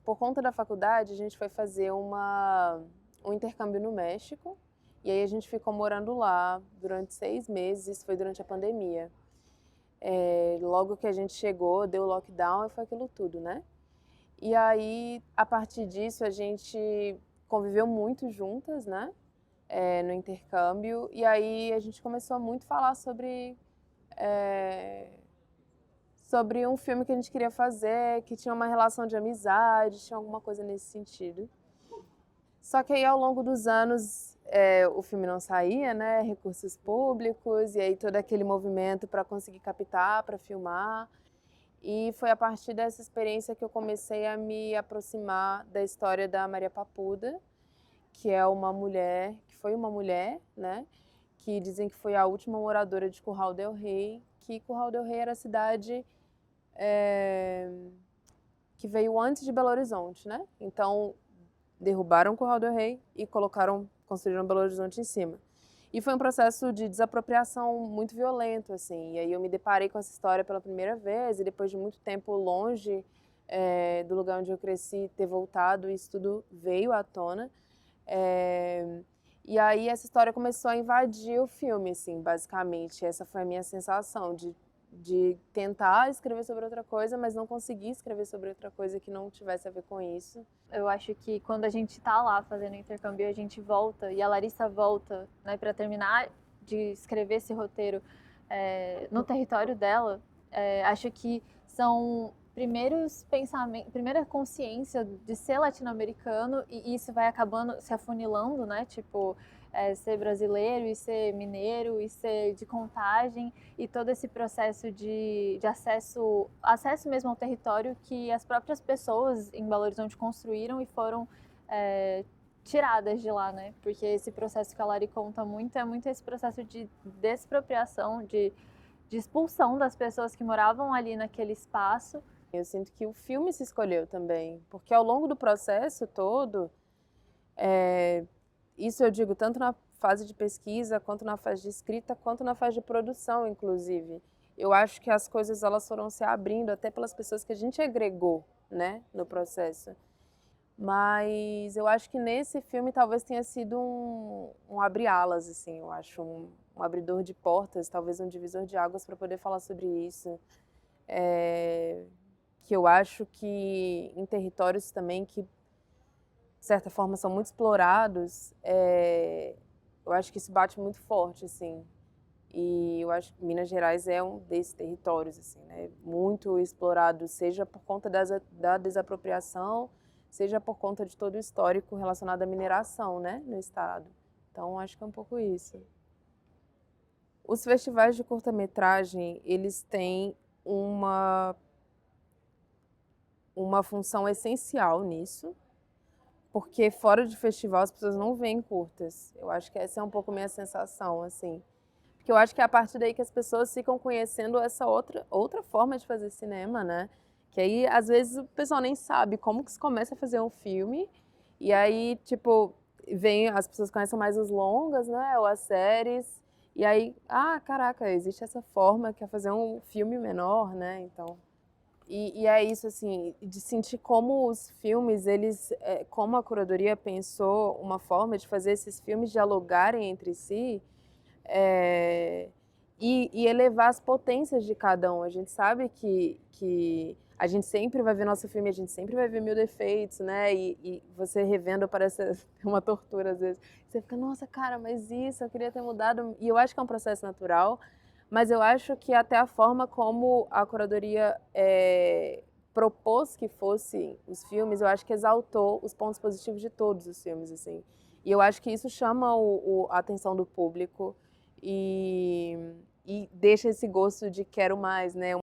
por conta da faculdade, a gente foi fazer um intercâmbio no México, e aí a gente ficou morando lá durante 6 meses, isso foi durante a pandemia. Logo que a gente chegou, deu lockdown e foi aquilo tudo, né? E aí, a partir disso, a gente conviveu muito juntas, né? No intercâmbio, e aí a gente começou a muito falar sobre um filme que a gente queria fazer, que tinha uma relação de amizade, tinha alguma coisa nesse sentido. Só que aí, ao longo dos anos, o filme não saía, né? Recursos públicos, e aí todo aquele movimento para conseguir captar, para filmar. E foi a partir dessa experiência que eu comecei a me aproximar da história da Maria Papuda, que é uma mulher, que foi uma mulher, né? Que dizem que foi a última moradora de Curral del Rey, que Curral del Rey era a cidade que veio antes de Belo Horizonte, né? Então, derrubaram Curral del Rey e construíram Belo Horizonte em cima. E foi um processo de desapropriação muito violento, assim. E aí eu me deparei com essa história pela primeira vez, e depois de muito tempo longe do lugar onde eu cresci, ter voltado, isso tudo veio à tona. E aí essa história começou a invadir o filme, assim, basicamente. Essa foi a minha sensação de tentar escrever sobre outra coisa, mas não conseguir escrever sobre outra coisa que não tivesse a ver com isso. Eu acho que quando a gente tá lá fazendo intercâmbio, a gente volta, e a Larissa volta, né, para terminar de escrever esse roteiro no território dela, acho que são primeiros pensamentos, primeira consciência de ser latino-americano, e isso vai acabando se afunilando, né, tipo, ser brasileiro e ser mineiro e ser de Contagem, e todo esse processo de acesso mesmo ao território que as próprias pessoas em Belo Horizonte construíram e foram tiradas de lá, né? Porque esse processo que a Lari conta muito é muito esse processo de despropriação, de expulsão das pessoas que moravam ali naquele espaço. Eu sinto que o filme se escolheu também, porque ao longo do processo todo, isso eu digo tanto na fase de pesquisa, quanto na fase de escrita, quanto na fase de produção, inclusive. Eu acho que as coisas elas foram se abrindo até pelas pessoas que a gente agregou, né, no processo. Mas eu acho que nesse filme talvez tenha sido um abre-alas, assim, eu acho, um abridor de portas, talvez um divisor de águas para poder falar sobre isso. Que eu acho que em territórios também que, de certa forma, são muito explorados, eu acho que isso bate muito forte, assim. E eu acho que Minas Gerais é um desses territórios, assim, né? Muito explorado, seja por conta da desapropriação, seja por conta de todo o histórico relacionado à mineração, né, no estado. Então, acho que é um pouco isso. Os festivais de curta-metragem, eles têm uma função essencial nisso, porque fora de festival as pessoas não veem curtas. Eu acho que essa é um pouco a minha sensação, assim. Porque eu acho que é a partir daí que as pessoas ficam conhecendo essa outra forma de fazer cinema, né? Que aí, às vezes, o pessoal nem sabe como que se começa a fazer um filme, e aí, tipo, as pessoas conhecem mais os longas, né? Ou as séries, e aí, caraca, existe essa forma que é fazer um filme menor, né? Então... E é isso, assim, de sentir como os filmes, como a curadoria pensou uma forma de fazer esses filmes dialogarem entre si, e elevar as potências de cada um. A gente sabe que a gente sempre vai ver nosso filme, a gente sempre vai ver mil defeitos, né? E você revendo parece uma tortura às vezes. Você fica, nossa, cara, mas isso, eu queria ter mudado. E eu acho que é um processo natural, mas eu acho que até a forma como a curadoria propôs que fossem os filmes, eu acho que exaltou os pontos positivos de todos os filmes, assim. E eu acho que isso chama a atenção do público e deixa esse gosto de quero mais, né?